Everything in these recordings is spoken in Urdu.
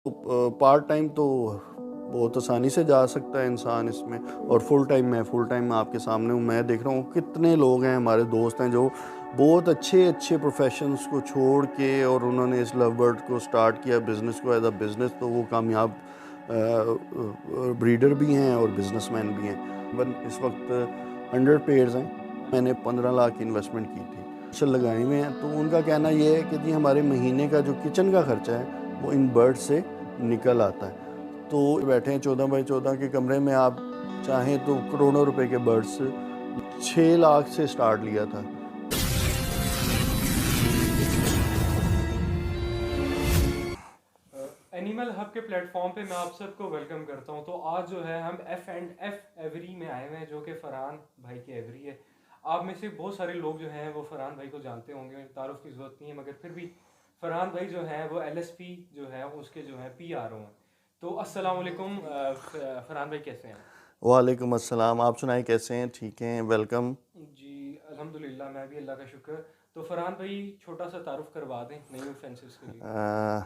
پارٹ ٹائم تو بہت آسانی سے جا سکتا ہے انسان اس میں، اور فل ٹائم میں آپ کے سامنے ہوں. میں دیکھ رہا ہوں کتنے لوگ ہیں ہمارے دوست ہیں جو بہت اچھے پروفیشنز کو چھوڑ کے اور انہوں نے اس لو برڈ کو سٹارٹ کیا بزنس کو ایز اے بزنس. تو وہ کامیاب بریڈر بھی ہیں اور بزنس مین بھی ہیں. اس وقت 100 پیئرز ہیں. میں نے 15 لاکھ کی انویسٹمنٹ کی تھی. فصل لگائے ہوئے ہیں. تو ان کا کہنا یہ ہے کہ جی ہمارے مہینے کا جو کچن کا خرچہ ہے وہ ان برڈ سے نکل آتا ہے. تو بیٹھے ہیں 14 بائی 14 کے کمرے میں. آپ چاہیں تو کروڑوں روپے کے برڈس 6 لاکھ سے سٹارٹ لیا تھا. اینیمل ہب کے پلیٹ فارم پہ میں آپ سب کو ویلکم کرتا ہوں. تو آج جو ہے ہم ایف اینڈ ایف ایوری میں آئے ہوئے ہیں جو کہ فرحان بھائی کے ایوری ہے. آپ میں سے بہت سارے لوگ جو ہیں وہ فرحان بھائی کو جانتے ہوں گے, تعارف کی ضرورت نہیں ہے, مگر پھر بھی فرحان بھائی جو ہیں وہ ایل ایس پی جو ہے اس کے جو ہے پی آر او ہیں. تو السلام علیکم فرحان بھائی, کیسے ہیں؟ وعلیکم السلام. آپ سنائیں کیسے ہیں؟ ٹھیک ہیں, ویلکم. جی الحمدللہ, میں بھی اللہ کا شکر. تو فرحان بھائی چھوٹا سا تعارف کروا دیں نئی فینسز کے لیے.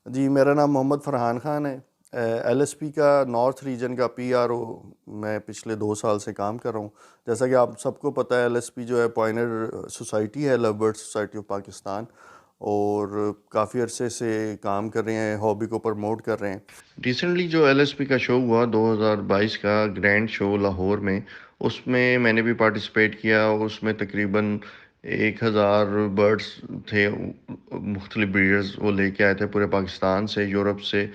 جی میرا نام محمد فرحان خان ہے. ایل ایس پی کا نارتھ ریجن کا پی آر او میں پچھلے 2 سال سے کام کر رہا ہوں. جیسا کہ آپ سب کو پتہ ہے ایل ایس پی جو ہے پوائنر سوسائٹی ہے, لو برڈ سوسائٹی آف پاکستان, اور کافی عرصے سے کام کر رہے ہیں, ہابی کو پرموٹ کر رہے ہیں. ریسنٹلی جو ایل ایس پی کا شو ہوا 2022 کا گرینڈ شو لاہور میں, اس میں نے بھی پارٹیسپیٹ کیا. اس میں تقریباً 1000 برڈز تھے, مختلف بریڈرز وہ لے کے آئے تھے پورے پاکستان سے, یورپ سے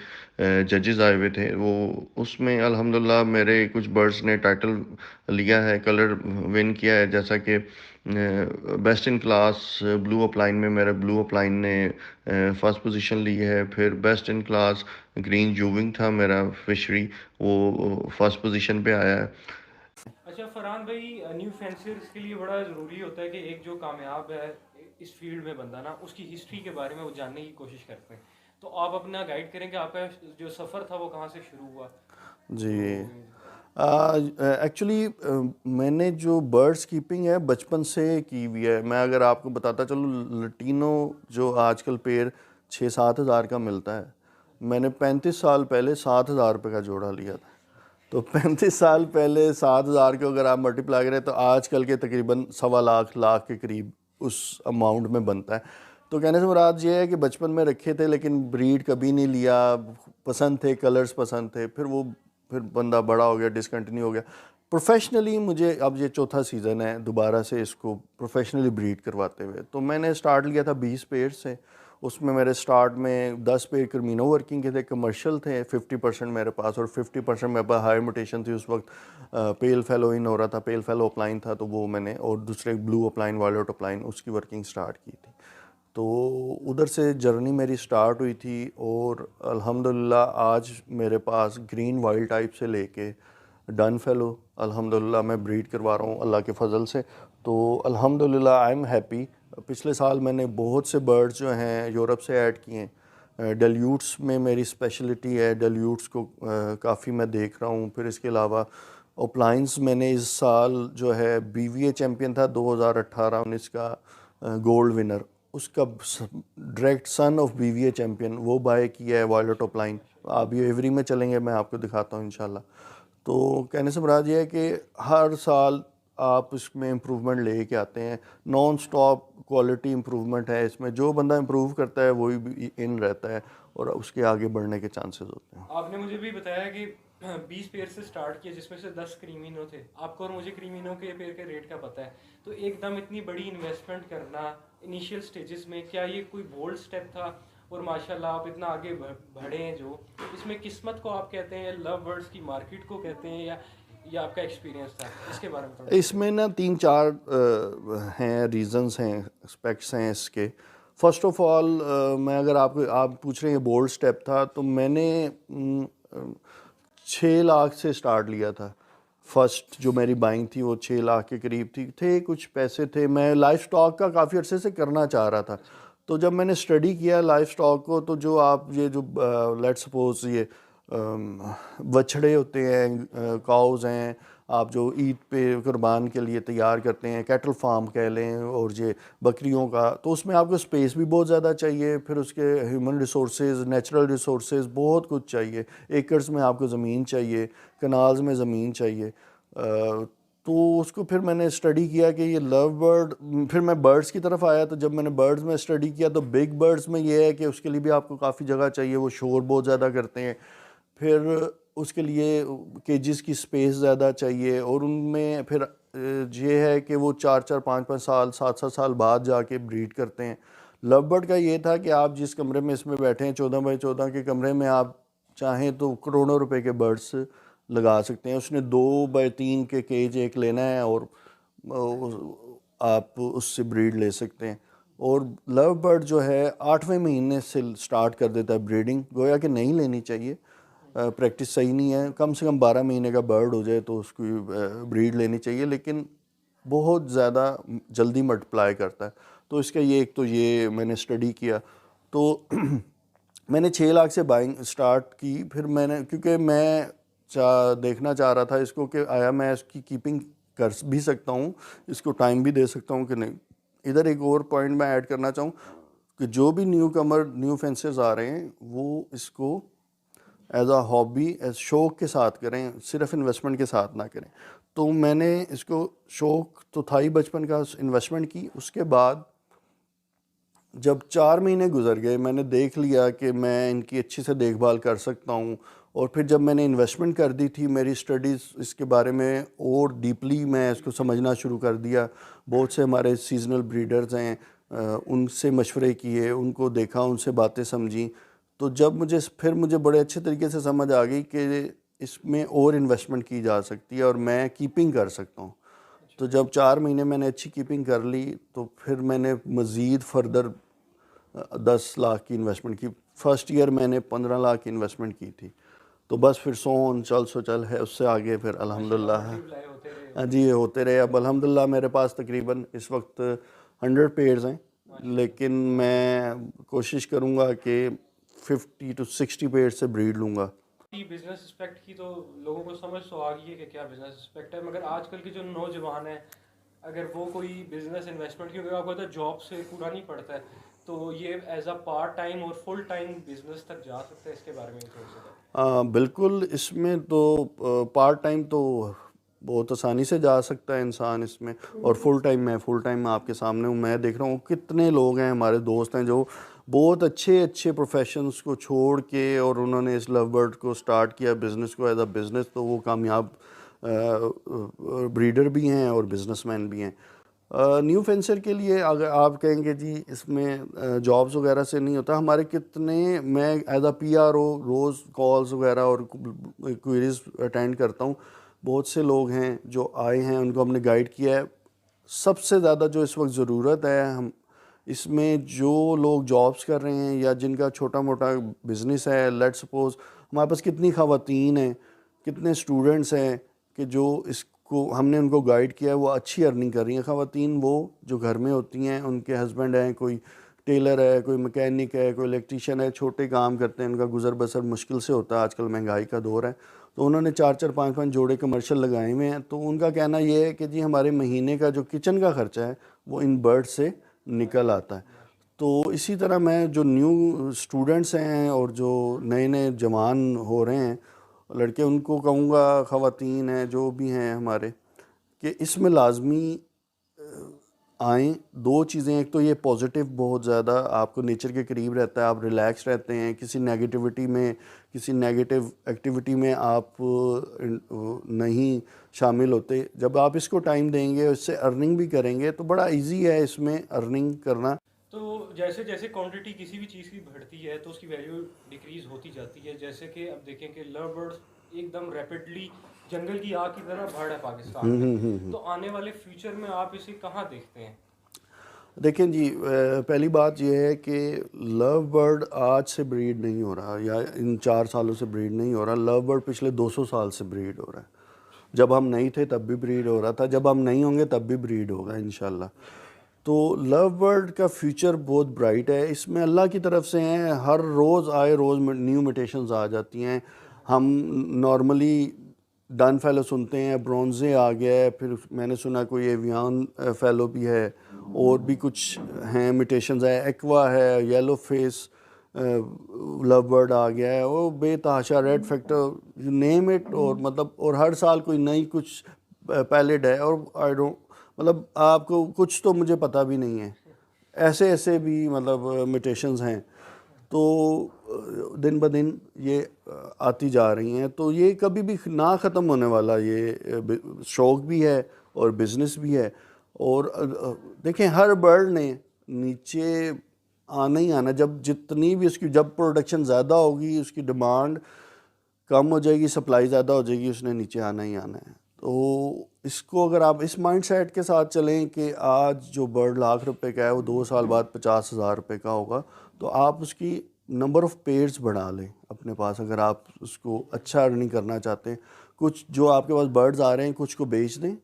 ججز آئے ہوئے تھے. وہ اس میں الحمدللہ میرے کچھ برڈز نے ٹائٹل لیا ہے, کلر ون کیا ہے. جیسا کہ best in class blue up line میں میرا بلو اپ لائن نے فرسٹ پوزیشن لی ہے. پھر بیسٹ ان کلاس گرین جوونگ تھا میرا فشری, وہ فرسٹ پوزیشن پہ آیا ہے. اچھا فرحان بھائی, نیو فینسرز کے لیے بڑا ضروری ہوتا ہے کہ ایک جو کامیاب ہے اس فیلڈ میں بندہ نا, اس کی ہسٹری کے بارے میں وہ جاننے کی کوشش کرتے ہیں. تو آپ اپنا گائیڈ کریں کہ آپ کا جو سفر تھا وہ کہاں سے شروع ہوا. جی ایکچولی میں نے جو برڈس کیپنگ ہے بچپن سے کی ہوئی ہے. میں اگر آپ کو بتاتا چلوں, لٹینو جو آج کل پیر 6-7 ہزار کا ملتا ہے, میں نے 35 سال پہلے 7,000 روپے کا جوڑا لیا تھا. تو 35 سال پہلے 7,000 کو اگر آپ ملٹیپلائی کریں تو آج کل کے تقریباً 1.25 لاکھ کے قریب اس اماؤنٹ میں بنتا ہے. تو کہنے سے مراد یہ ہے کہ بچپن میں رکھے تھے لیکن بریڈ کبھی نہیں لیا. پسند تھے, کلرز پسند تھے, پھر بندہ بڑا ہو گیا, ڈسکنٹینیو ہو گیا. پروفیشنلی مجھے اب یہ چوتھا سیزن ہے دوبارہ سے اس کو پروفیشنلی بریڈ کرواتے ہوئے. تو میں نے سٹارٹ لیا تھا 20 پیئر سے. اس میں میرے سٹارٹ میں 10 پیئر کرمینو ورکنگ کے تھے, کمرشل تھے 50% میرے پاس, اور 50% میرے پاس ہائی موٹیشن تھی اس وقت. پیل فیلو ان ہو رہا تھا, پیل فیلو اپلائن تھا, تو وہ میں نے, اور دوسرے بلو اپلائن وائلٹ اپلائن, اس کی ورکنگ سٹارٹ کی تھی. تو ادھر سے جرنی میری سٹارٹ ہوئی تھی, اور الحمدللہ آج میرے پاس گرین وائلڈ ٹائپ سے لے کے ڈن فیلو الحمدللہ میں بریڈ کروا رہا ہوں اللہ کے فضل سے. تو الحمدللہ آئی ایم ہیپی. پچھلے سال میں نے بہت سے برڈز جو ہیں یورپ سے ایڈ کیے ہیں. ڈیلیوٹس میں میری اسپیشلٹی ہے, ڈیلیوٹس کو کافی میں دیکھ رہا ہوں. پھر اس کے علاوہ اوپلائنس میں نے اس سال جو ہے بی وی اے چیمپئن تھا 2018-19 کا گولڈ ونر, اس کا direct son of B V A champion وہ بائی کیا ہے وائلٹ اوپلائن. آپ یہ ایوری میں چلیں گے, میں آپ کو دکھاتا ہوں انشاءاللہ. تو کہنے سے مراد یہ ہے کہ ہر سال آپ اس میں امپروومنٹ لے کے آتے ہیں. نان سٹاپ کوالٹی امپروومنٹ ہے اس میں. جو بندہ امپروو کرتا ہے وہی بھی ان رہتا ہے, اور اس کے آگے بڑھنے کے چانسز ہوتے ہیں. آپ نے مجھے بھی بتایا کہ 20 پیئر سے سٹارٹ کیا جس میں سے 10 کریمینو تھے. آپ کو اور مجھے کریمینو کے پیئر کے ریٹ کا پتہ ہے. تو ایک دم اتنی بڑی انویسٹمنٹ کرنا انیشیل سٹیجز میں, کیا یہ کوئی بولڈ سٹیپ تھا؟ اور ماشاءاللہ آپ اتنا آگے بڑھے ہیں, جو اس میں قسمت کو آپ کہتے ہیں, لو برڈز کی مارکیٹ کو کہتے ہیں, یا آپ کا ایکسپیرینس تھا؟ اس کے بارے میں تھوڑا اس میں نا 3-4 ہیں ریزنز ہیں, اسپیکٹس ہیں اس کے. فرسٹ آف آل میں اگر آپ پوچھ رہے ہیں بولڈ سٹیپ تھا, تو میں نے 6 لاکھ سے سٹارٹ لیا تھا. فرسٹ جو میری بائنگ تھی وہ 6 لاکھ کے قریب تھے کچھ پیسے تھے. میں لائف سٹاک کا کافی عرصے سے کرنا چاہ رہا تھا. تو جب میں نے اسٹڈی کیا لائف سٹاک کو, تو جو آپ یہ جو لیٹ سپوز یہ بچھڑے ہوتے ہیں, کاؤز ہیں, آپ جو عید پہ قربان کے لیے تیار کرتے ہیں، کیٹل فارم کہہ لیں اور یہ بکریوں کا، تو اس میں آپ کو اسپیس بھی بہت زیادہ چاہیے، پھر اس کے ہیومن ریسورسز، نیچرل ریسورسز، بہت کچھ چاہیے، ایکرز میں آپ کو زمین چاہیے، کنالز میں زمین چاہیے. تو اس کو پھر میں نے اسٹڈی کیا کہ یہ لو برڈ، پھر میں برڈز کی طرف آیا. تو جب میں نے برڈز میں اسٹڈی کیا تو بگ برڈز میں یہ ہے کہ اس کے لیے بھی آپ کو کافی جگہ چاہیے، وہ شور بہت زیادہ کرتے ہیں، پھر اس کے لیے کیجز کی سپیس زیادہ چاہیے، اور ان میں پھر یہ ہے کہ وہ 4 5 سال 7 سال بعد جا کے بریڈ کرتے ہیں. لو برڈ کا یہ تھا کہ آپ جس کمرے میں اس میں بیٹھے ہیں 14x14 کے کمرے میں، آپ چاہیں تو کروڑوں روپے کے برڈس لگا سکتے ہیں. اس نے 2x3 کے کیج ایک لینا ہے اور آپ اس سے بریڈ لے سکتے ہیں. اور لو برڈ جو ہے 8ویں مہینے سے سٹارٹ کر دیتا ہے بریڈنگ، گویا کہ نہیں لینی چاہیے، پریکٹس صحیح نہیں ہے. کم سے کم 12 مہینے کا برڈ ہو جائے تو اس کی بریڈ لینی چاہیے، لیکن بہت زیادہ جلدی ملٹیپلائی کرتا ہے. تو اس کا یہ ایک تو یہ میں نے اسٹڈی کیا. تو میں نے 6 لاکھ سے بائنگ سٹارٹ کی. پھر میں نے، کیونکہ میں دیکھنا چاہ رہا تھا اس کو کہ آیا میں اس کی کیپنگ کر بھی سکتا ہوں، اس کو ٹائم بھی دے سکتا ہوں کہ نہیں. ادھر ایک اور پوائنٹ میں ایڈ کرنا چاہوں کہ جو بھی نیو کمر نیو فینسز آ رہے ہیں وہ اس کو ایز اے ہابی، ایز شوق کے ساتھ کریں، صرف انویسٹمنٹ کے ساتھ نہ کریں. تو میں نے اس کو شوق تو تھا ہی بچپن کا، انویسٹمنٹ کی. اس کے بعد جب 4 مہینے گزر گئے میں نے دیکھ لیا کہ میں ان کی اچھی سے دیکھ بھال کر سکتا ہوں. اور پھر جب میں نے انویسٹمنٹ کر دی تھی، میری اسٹڈیز اس کے بارے میں اور ڈیپلی میں اس کو سمجھنا شروع کر دیا. بہت سے ہمارے سیزنل بریڈرز ہیں، ان سے مشورے کیے، ان کو دیکھا، ان سے باتیں سمجھی. تو جب مجھے بڑے اچھے طریقے سے سمجھ آ گئی کہ اس میں اور انویسٹمنٹ کی جا سکتی ہے اور میں کیپنگ کر سکتا ہوں. تو جب 4 مہینے میں نے اچھی کیپنگ کر لی تو پھر میں نے مزید فردر 10 لاکھ کی انویسٹمنٹ کی. فرسٹ ایئر میں نے 15 لاکھ کی انویسٹمنٹ کی تھی. تو بس پھر چل ہے، اس سے آگے پھر الحمدللہ ہاں جی ہوتے رہے. اب الحمدللہ میرے پاس تقریباً اس وقت 100 پیئرز ہیں، لیکن میں کوشش کروں گا کہ 50 to 60 پیئرز سے بریڈ لوں گا. بزنس اسپیکٹ کی تو لوگوں کو سمجھ تو آ گئی ہے کہ کیا بزنس اسپیکٹ ہے، مگر آج کل کے جو نوجوان ہیں اگر وہ کوئی بزنس انویسٹمنٹ، کیونکہ آپ کو پتہ ہے جاب سے پورا نہیں پڑتا ہے، تو یہ ایز اے پارٹ ٹائم اور فل ٹائم بزنس تک جا سکتا ہے. اس کے بارے میں تھوڑا سا بالکل. اس میں تو پارٹ ٹائم تو بہت آسانی سے جا سکتا ہے انسان اس میں، اور فل ٹائم آپ کے سامنے ہوں. میں دیکھ رہا ہوں کتنے لوگ ہیں ہمارے دوست ہیں جو بہت اچھے پروفیشنز کو چھوڑ کے اور انہوں نے اس لو برڈ کو سٹارٹ کیا بزنس کو ایز اے بزنس. تو وہ کامیاب بریڈر بھی ہیں اور بزنس مین بھی ہیں. نیو فینسر کے لیے اگر آپ کہیں گے جی اس میں جابز وغیرہ سے نہیں ہوتا، ہمارے کتنے، میں as a P R O روز کالز وغیرہ اور کوئریز اٹینڈ کرتا ہوں. بہت سے لوگ ہیں جو آئے ہیں، ان کو ہم نے گائیڈ کیا ہے. سب سے زیادہ جو اس وقت ضرورت ہے ہم اس میں، جو لوگ جابز کر رہے ہیں یا جن کا چھوٹا موٹا بزنس ہے، لیٹ سپوز ہمارے پاس کتنی خواتین ہیں، کتنے اسٹوڈنٹس ہیں کہ جو اس کو ہم نے ان کو گائیڈ کیا ہے، وہ اچھی ارننگ کر رہی ہیں. خواتین وہ جو گھر میں ہوتی ہیں، ان کے ہسبینڈ ہیں، کوئی ٹیلر ہے، کوئی مکینک ہے، کوئی الیکٹریشین ہے، چھوٹے کام کرتے ہیں، ان کا گزر بسر مشکل سے ہوتا ہے، آج کل مہنگائی کا دور ہے. تو انہوں نے 4 5 جوڑے کمرشل لگائے ہوئے ہیں. تو ان کا کہنا یہ ہے کہ جی ہمارے مہینے کا جو کچن کا خرچہ ہے وہ ان برڈ سے نکل آتا ہے. تو اسی طرح میں جو نیو اسٹوڈنٹس ہیں اور جو نئے جوان ہو رہے ہیں لڑکے، ان کو کہوں گا، خواتین ہیں جو بھی ہیں ہمارے، کہ اس میں لازمی آئیں. 2 چیزیں، ایک تو یہ پازیٹیو بہت زیادہ آپ کو نیچر کے قریب رہتا ہے، آپ ریلیکس رہتے ہیں، کسی نیگیٹیوٹی میں، کسی نیگیٹیو ایکٹیویٹی میں آپ نہیں شامل ہوتے. جب آپ اس کو ٹائم دیں گے، اس سے ارننگ بھی کریں گے تو بڑا ایزی ہے اس میں ارننگ کرنا. تو جیسے جیسے کوانٹٹی کسی بھی چیز کی بڑھتی ہے تو اس کی ویلیو ڈیکریز ہوتی جاتی ہے. جیسے کہ اب دیکھیں کہ لو برڈز ایک دم ریپڈلی جنگل کی آگ کی طرح بڑھ ہے پاکستان میں، تو آنے والے فیوچر میں آپ اسے کہاں دیکھتے ہیں؟ دیکھیں جی، پہلی بات یہ ہے کہ لو برڈ آج سے بریڈ نہیں ہو رہا یا ان 4 سالوں سے بریڈ نہیں ہو رہا. لو برڈ پچھلے 200 سال سے بریڈ ہو رہا ہے. جب ہم نہیں تھے تب بھی بریڈ ہو رہا تھا، جب ہم نہیں ہوں گے تب بھی بریڈ ہوگا انشاءاللہ. تو لو برڈ کا فیوچر بہت برائٹ ہے. اس میں اللہ کی طرف سے ہیں، ہر روز نیو میوٹیشنز آ جاتی ہیں. ہم نارملی ڈن فیلو سنتے ہیں، برونزے آ گیا ہے، پھر میں نے سنا کوئی ایویان فیلو بھی ہے، اور بھی کچھ ہیں میوٹیشنز ہے، ایکوا ہے، یلو فیس لو برڈ آ گیا ہے، وہ بے تحاشا، red factor, you name it, اور مطلب اور ہر سال کوئی نئی کچھ پیلٹ ہے، اور آئی ڈونٹ مطلب آپ کو کچھ تو مجھے پتہ بھی نہیں ہے، ایسے ایسے بھی مطلب میوٹیشنز ہیں، تو دن بدن یہ آتی جا رہی ہیں، تو یہ کبھی بھی نہ ختم ہونے والا یہ شوق بھی ہے اور بزنس بھی ہے. اور دیکھیں ہر برڈ نے نیچے آنا ہی آنا، جب جتنی بھی اس کی جب پروڈکشن زیادہ ہوگی، اس کی ڈیمانڈ کم ہو جائے گی، سپلائی زیادہ ہو جائے گی، اس نے نیچے آنا ہی آنا ہے. تو اس کو اگر آپ اس مائنڈ سیٹ کے ساتھ چلیں کہ آج جو برڈ ₹1,00,000 کا ہے وہ 2 سال بعد ₹50,000 کا ہوگا، تو آپ اس کی نمبر آف پیئرز بڑھا لیں اپنے پاس. اگر آپ اس کو اچھا ارننگ کرنا چاہتے ہیں، کچھ جو آپ کے پاس برڈز آ رہے ہیں کچھ کو بیچ دیں،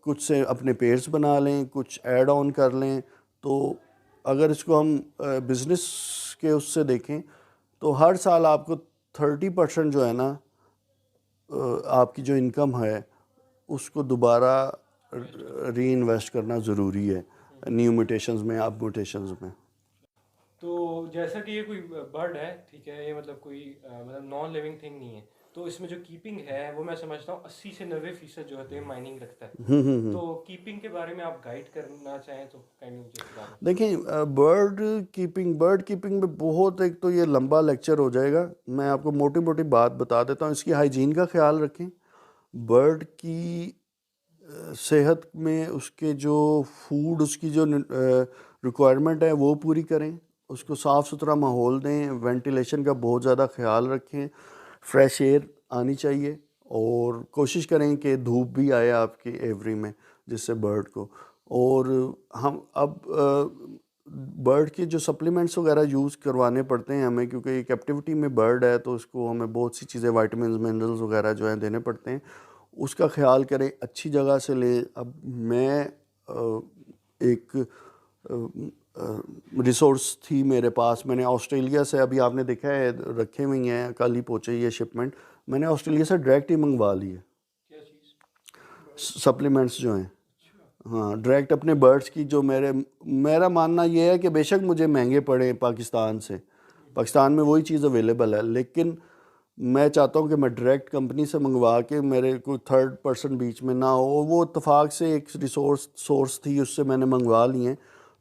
کچھ سے اپنے پیئرز بنا لیں، کچھ ایڈ آن کر لیں. تو اگر اس کو ہم بزنس کے اس سے دیکھیں تو ہر سال آپ کو 30% جو ہے نا آپ کی جو انکم ہے اس کو دوبارہ ری انویسٹ کرنا ضروری ہے نیو میوٹیشنز میں، اب میوٹیشنز میں. تو جیسا کہ یہ کوئی برڈ ہے، ٹھیک ہے، یہ مطلب کوئی مطلب نان لیونگ تھنگ نہیں ہے، تو اس میں جو کیپنگ ہے وہ میں سمجھتا ہوں 80 سے 90% جو ہوتے ہیں مائننگ رکھتا ہے. تو کیپنگ کے بارے میں آپ گائیڈ کرنا چاہیں تو کائنڈلی مجھے بتا دیں. دیکھیں برڈ کیپنگ میں بہت، ایک تو یہ لمبا لیکچر ہو جائے گا، میں آپ کو موٹی موٹی بات بتا دیتا ہوں. اس کی ہائیجین کا خیال رکھیں، برڈ کی صحت میں اس کے جو فوڈ، اس کی جو ریکوائرمنٹ ہے وہ پوری کریں، اس کو صاف ستھرا ماحول دیں، وینٹیلیشن کا بہت زیادہ خیال رکھیں، فریش ایئر آنی چاہیے، اور کوشش کریں کہ دھوپ بھی آئے آپ کی ایوری میں جس سے برڈ کو. اور ہم اب برڈ کے جو سپلیمنٹس وغیرہ یوز کروانے پڑتے ہیں ہمیں، کیونکہ یہ کیپٹیوٹی میں برڈ ہے تو اس کو ہمیں بہت سی چیزیں وائٹامنز منرلز وغیرہ جو ہیں دینے پڑتے ہیں، اس کا خیال کریں، اچھی جگہ سے لیں. اب میں ایک ریسورس تھی میرے پاس، میں نے آسٹریلیا سے، ابھی آپ نے دیکھا ہے رکھے ہوئی ہیں، کل ہی پہنچے یہ شپمنٹ، میں نے آسٹریلیا سے ڈائریکٹ ہی منگوا لی ہے سپلیمنٹس جو ہیں. ہاں ڈائریکٹ اپنے برڈس کی، جو میرا ماننا یہ ہے کہ بے شک مجھے مہنگے پڑے پاکستان میں وہی چیز اویلیبل ہے، لیکن میں چاہتا ہوں کہ میں ڈائریکٹ کمپنی سے منگوا کے میرے کوئی تھرڈ پرسن بیچ میں نہ ہو. وہ اتفاق سے ایک سورس تھی، اس سے میں نے منگوا لی ہیں،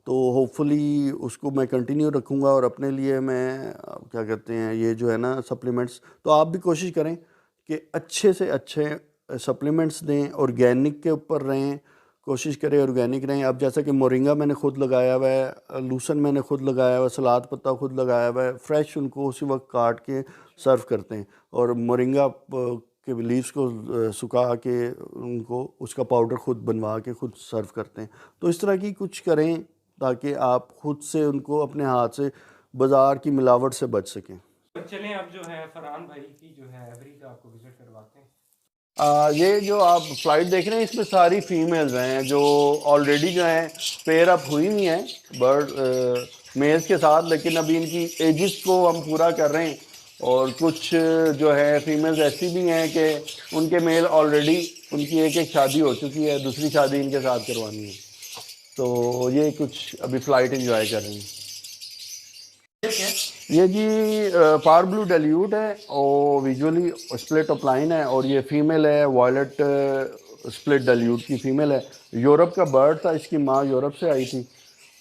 تو ہوپ فلی اس کو میں کنٹینیو رکھوں گا. اور اپنے لیے میں کیا کہتے ہیں یہ جو ہے نا سپلیمنٹس، تو آپ بھی کوشش کریں کہ اچھے سے اچھے سپلیمنٹس دیں، آرگینک کے اوپر رہیں، کوشش کریں آرگینک رہیں. اب جیسا کہ مورنگا میں نے خود لگایا ہوا ہے، لوسن میں نے خود لگایا ہوا ہے، سلاد پتا خود لگایا ہوا ہے، فریش ان کو اسی وقت کاٹ کے سرو کرتے ہیں، اور مورنگا کے لیوز کو سکھا کے ان کو اس کا پاؤڈر خود بنوا کے خود سرو کرتے ہیں. تو اس طرح کی کچھ کریں تاکہ آپ خود سے ان کو اپنے ہاتھ سے بازار کی ملاوٹ سے بچ سکیں. چلیں اب جو ہے فرحان بھائی کی جو ہے ایوری کا آپ کو وزٹ کرواتے ہیں. یہ جو آپ فلائٹ دیکھ رہے ہیں اس میں ساری فیمیلز ہیں جو آلریڈی جو ہیں پیئر اپ ہوئی ہوئی ہیں برڈ میلز کے ساتھ، لیکن ابھی ان کی ایجز کو ہم پورا کر رہے ہیں. اور کچھ جو ہے فیمیلز ایسی بھی ہیں کہ ان کے میل آلریڈی ان کی ایک شادی ہو چکی ہے، دوسری شادی ان کے ساتھ کروانی ہے، تو یہ کچھ ابھی فلائٹ انجوائے کر رہے ہیں. یہ جی پار بلو ڈیلیوٹ ہے اور ویژولی اسپلٹ اپ لائن ہے، اور یہ فیمیل ہے وائلٹ اسپلٹ ڈیلیوٹ کی فیمیل ہے. یورپ کا برڈ تھا، اس کی ماں یورپ سے آئی تھی،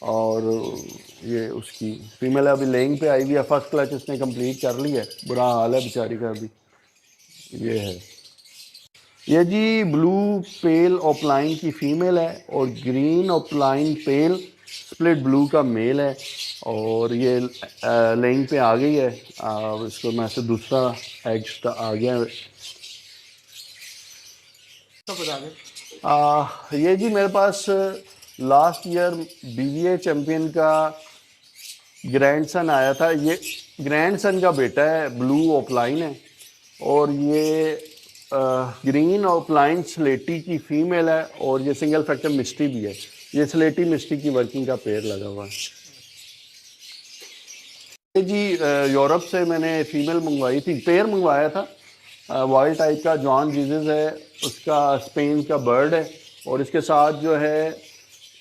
اور یہ اس کی فیمیل ہے، ابھی لینگ پہ آئی ہوئی ہے، فرسٹ کلچ اس نے کمپلیٹ کر لی ہے، برا حال ہے بیچاری کا ابھی. یہ ہے یہ جی بلو پیل اوپ لائن کی فیمیل ہے، اور گرین اوپ لائن پیل اسپلٹ بلو کا میل ہے، اور یہ لینگ پہ آ گئی ہے. اس کو میں سے دوسرا ایگ آ گیا ہے. یہ جی میرے پاس لاسٹ ایئر BVA چیمپئن کا گرینڈ سن آیا تھا، یہ گرینڈ سن کا بیٹا ہے، بلو اوپ لائن ہے، اور یہ گرین اوپ لائن سلیٹی کی فیمیل ہے، اور یہ سنگل فیکٹر مسٹی بھی ہے. یہ سلیٹی مسٹی کی ورکنگ کا پیئر لگا ہوا ہے. یہ جی یورپ سے میں نے فیمیل منگوائی تھی، پیئر منگوایا تھا، وائلڈ ٹائپ کا جان جیزز ہے، اس کا اسپین کا برڈ ہے، اور اس کے ساتھ جو ہے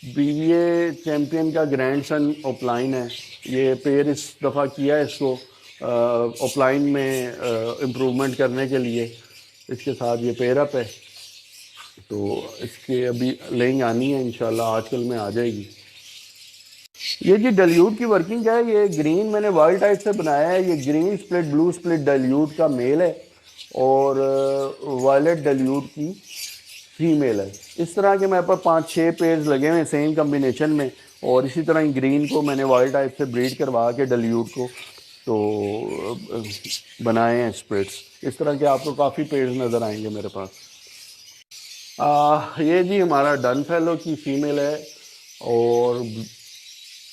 BBA چیمپئن کا گرینڈ سن اوپلائن ہے. یہ پیر اس دفعہ کیا ہے اس کو اوپلائن میں امپروومنٹ کرنے کے لیے. اس کے ساتھ یہ پیر اپ ہے، تو اس کے ابھی لینگ آنی ہے انشاءاللہ، آج کل میں آ جائے گی. یہ جی ڈیلیوٹ کی ورکنگ ہے. یہ گرین میں نے وائلڈ ٹائپ سے بنایا ہے. یہ green split blue split dilute کا میل ہے اور وائلٹ ڈیلیوٹ کی فیمیل ہے. اس طرح کے میرے پاس 5-6 پیئرز لگے ہوئے ہیں سیم کمبینیشن میں، اور اسی طرح گرین کو میں نے وائلڈ ٹائپ سے بریڈ کروا کے ڈیلیوٹ کو تو بنائے ہیں اسپرٹس. اس طرح کے آپ کو کافی پیئرز نظر آئیں گے میرے پاس. یہ جی ہمارا ڈن فیلو کی فیمیل ہے، اور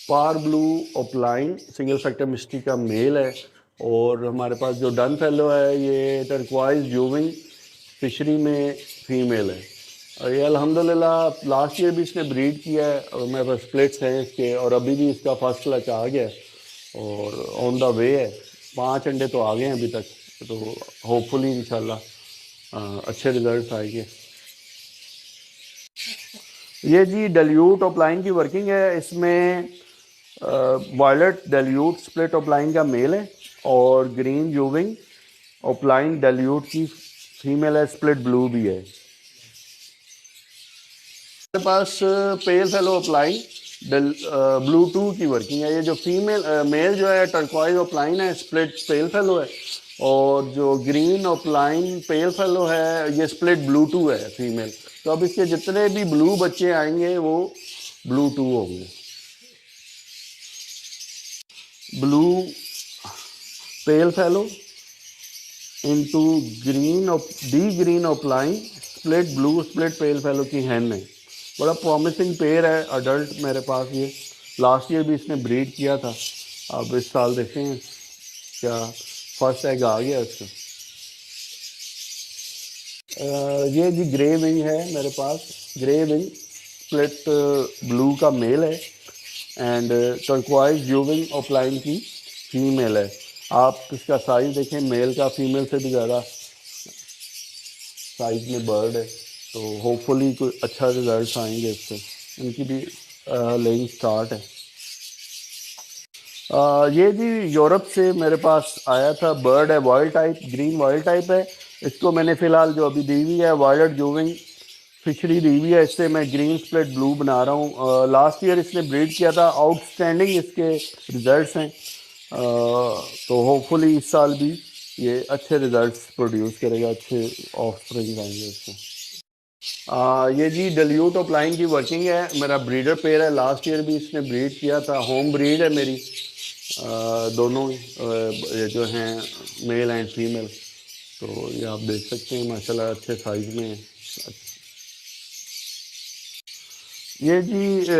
پار بلو اوپلائن سنگل فیکٹر مسٹی کا میل ہے. اور ہمارے پاس جو ڈن فیلو ہے یہ ٹرکوائز جوونگ فشری میں فیمیل ہے. اور یہ الحمدللہ لاسٹ ایئر بھی اس نے بریڈ کیا ہے، اور میرے پاس سپلٹس ہیں اس کے، اور ابھی بھی اس کا فرسٹ کلچ آ گیا ہے اور آن دا وے ہے. 5 انڈے تو آ گئے ہیں ابھی تک، تو ہوپ فلی انشاءاللہ اچھے ریزلٹس آئیں گے. یہ جی ڈیلیوٹ اوپلائن کی ورکنگ ہے. اس میں وائلٹ ڈیلیوٹ سپلٹ اوپلائن کا میل ہے، اور گرین جوونگ اوپلائن ڈیلیوٹ کی فیمیل ہے. سپلٹ بلو بھی ہے. میرے پاس پیل فیلو اوپلائن بلو 2 کی ورکنگ ہے. یہ جو فیمیل میل جو ہے ٹرکوائز اوپلائن ہے، سپلٹ پیل فیلو ہے، اور جو گرین اوپلائن پیل فیلو ہے یہ سپلٹ بلو 2 ہے فیمیل. تو اب اس کے جتنے بھی بلو بچے آئیں گے وہ بلو 2 ہوں گے. Blue pale fallow into green D green opaline split blue split pale fallow کی ہین ہے. بڑا پرومسنگ پیئر ہے اڈلٹ میرے پاس. یہ لاسٹ ایئر بھی اس نے بریڈ کیا تھا. اب اس سال دیکھیں کیا فرسٹ ایگ آ گیا اس کا. یہ جی گرے ونگ ہے میرے پاس. گرے ونگ سپلٹ بلو کا میل ہے، اینڈ ٹرکوائز جوونگ اوپلائن کی فیمیل ہے. آپ اس کا سائز دیکھیں، میل کا فیمیل سے بھی زیادہ سائز میں برڈ ہے. تو ہوپ فلی کوئی اچھا ریزلٹس آئیں گے اس سے. ان کی بھی لینگ سٹارٹ ہے. یہ جی یورپ سے میرے پاس آیا تھا برڈ ہے، wild type green wild type ہے. اس کو میں نے فی الحال جو ابھی دی ہوئی ہے وائلٹ جوونگ فشری دی ہوئی ہے. اس سے میں گرین سپلٹ بلو بنا رہا ہوں. لاسٹ ایئر اس نے بریڈ کیا تھا. آؤٹ اسٹینڈنگ اس کے ریزلٹس ہیں. تو ہوپ فلی اس سال بھی یہ اچھے ریزلٹس پروڈیوس کرے گا، اچھے آف اسپرنگ آئیں گے اس سے. یہ جی ڈیلیوٹ اوپلائن کی ورکنگ ہے. میرا بریڈر پیئر ہے. لاسٹ ایئر بھی اس نے بریڈ کیا تھا. ہوم بریڈ ہے میری. دونوں جو ہیں میل اینڈ فیمیل. تو یہ آپ دیکھ سکتے ہیں ماشاءاللہ اچھے سائز میں ہیں. یہ جی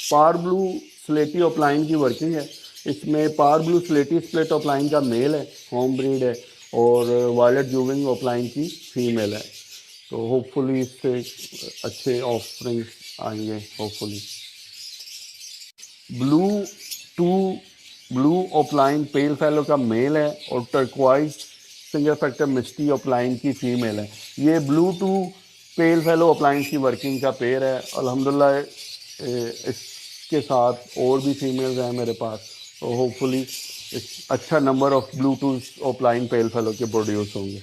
پار بلو سلیٹی اوپلائن کی ورکنگ ہے. اس میں پار بلو سلیٹی سپلٹ اوپلائن کا میل ہے، ہوم بریڈ ہے، اور وائلٹ جوونگ اوپلائن کی فیمیل ہے. تو ہوپ فلی اس سے اچھے آف اسپرنگ آئیں گے ہوپ فلی. بلو 2 بلو اوپلائن پیل فیلو کا میل ہے، اور ٹرکوائز سنگل فیکٹر مسٹی اوپلائن کی فیمیل ہے. یہ بلو 2 پیل فیلو اوپلائن کی ورکنگ کا پیئر ہے. الحمدللہ اس کے ساتھ اور بھی فیمیلز ہیں میرے پاس. تو ہوپ فلی اچھا نمبر آف بلو 2 اوپلائن پیل فیلو کے پروڈیوس ہوں گے.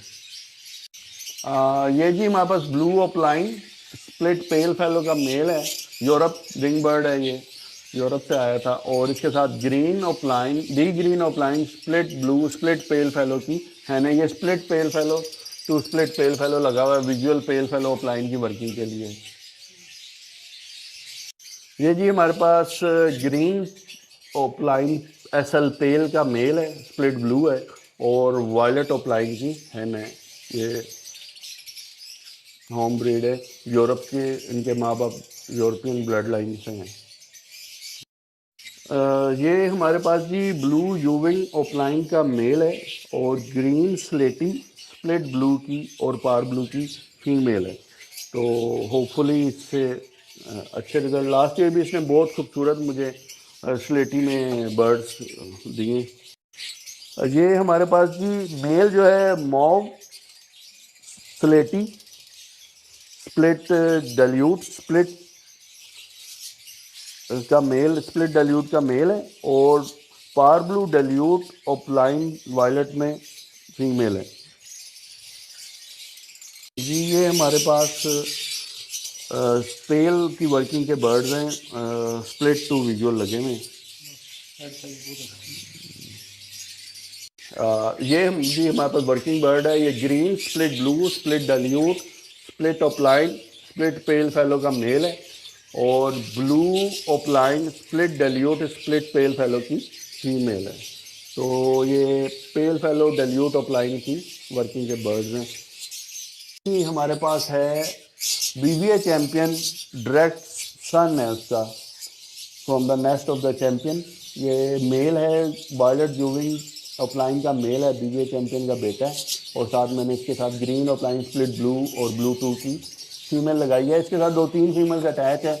یہ جی ہمارے پاس بلو اوپلائن سپلٹ پیل فیلو کا میل ہے. یورپ رنگ برڈ ہے، یہ یورپ سے آیا تھا. اور اس کے ساتھ green opaline D green opaline split blue split pale fallow کی ہے نا. یہ split pale fallow to split pale fallow لگا ہوا ہے ویژول پیل فیلو اوپلائن کی ورکنگ کے لیے. یہ جی ہمارے پاس گرین اوپلائن ایس ایل پیل کا میل ہے، سپلٹ بلو ہے، اور وائلٹ اوپلائن کی ہے. یہ ہوم بریڈ ہے. یورپ کے ان کے ماں باپ یورپین بلڈ لائن سے ہیں. یہ ہمارے پاس جی بلو یوونگ اوپلائن کا میل ہے، اور گرین سلیٹی سپلٹ بلو کی اور پار بلو کی فیمیل ہے. تو ہوپ فلی اس سے اچھے رزلٹ. لاسٹ ایئر بھی اس نے بہت خوبصورت مجھے سلیٹی میں برڈس دیے. یہ ہمارے پاس جی میل جو ہے موو سلیٹی اسپلٹ ڈیلیوٹ اسپلٹ کا میل، اسپلٹ ڈیلیوٹ کا میل ہے، اور پار بلو ڈیلیوٹ اوپلائن وائلٹ میں فیمیل ہے جی۔ یہ ہمارے پاس اسپیل کی ورکنگ کے برڈز ہیں، اسپلٹ ٹو ویژول لگے ہوئے ہیں۔ یہ جی ہمارے پاس ورکنگ برڈ ہے، یہ green split blue split dilute split opaline split pale fallow کا میل ہے، اور blue opaline split dilute split pale fallow کی فیمیل ہے۔ تو یہ پیل فیلو ڈیلیوٹ اوپلائن کی ورکنگ کے برڈز ہیں۔ ہمارے پاس ہے B V A champion, direct son ہے اس کا، from the nest of the champion. یہ میل ہے، وائلٹ جوونگ اوپلائن کا میل ہے، بی وی اے چیمپئن کا بیٹا ہے، اور ساتھ میں نے اس کے ساتھ گرین اوپلائن اسپلٹ بلو اور بلو 2 کی فیمیل لگائی ہے۔ اس کے ساتھ 2-3 فیمیلز اٹیچ ہے،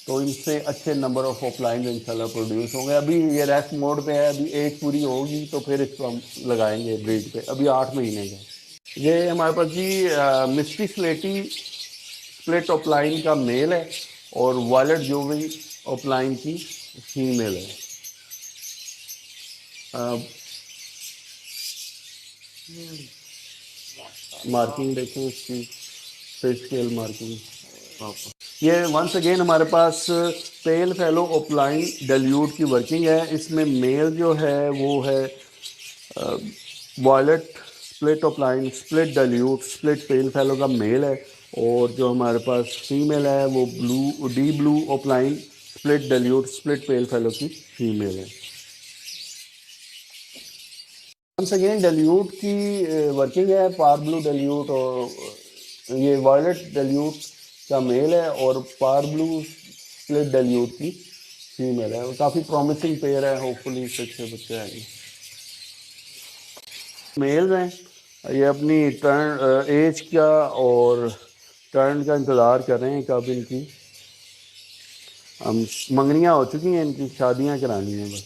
تو ان سے اچھے نمبر آف اوپلائنز انشاءاللہ پروڈیوس ہوں گے۔ ابھی یہ ریسٹ موڈ پہ ہے، ابھی ایج پوری ہوگی تو پھر اس کو ہم لگائیں گے بریڈ پہ، ابھی 8 مہینے کا۔ یہ ہمارے پاس جی مسٹی سلیٹی اسپلٹ اوپلائن کا میل ہے، اور وائلٹ جوونگ اوپلائن کی فیمیل ہے۔ مارکنگ دیکھیں اس کی، فش اسکیل مارکنگ۔ یہ ونس اگین ہمارے پاس پیل فیلو اوپلائن ڈیلیوٹ کی ورکنگ ہے۔ اس میں میل جو ہے وہ ہے violet split opaline split dilute split pale fallow کا میل ہے، اور جو ہمارے پاس فیمیل ہے وہ بلو ڈی بلو opaline split dilute split pale fallow کی فیمیل ہے۔ ونس اگین ڈیلیوٹ کی ورکنگ ہے، پار بلو ڈیلیوٹ، اور یہ وائلٹ ڈیلیوٹ کا میل ہے، اور پار بلو اسپلٹ ڈیلیوٹ کی فیمیل ہے۔ کافی پرومسنگ پیئر ہے، ہوپ فلی اس سے اچھے بچے آئیں گے۔ میلز ہیں، یہ اپنی ٹرن ایج کا اور ٹرن کا انتظار کر رہے ہیں، کب ان کی منگنیاں ہو چکی ہیں، ان کی شادیاں کرانی ہیں بس۔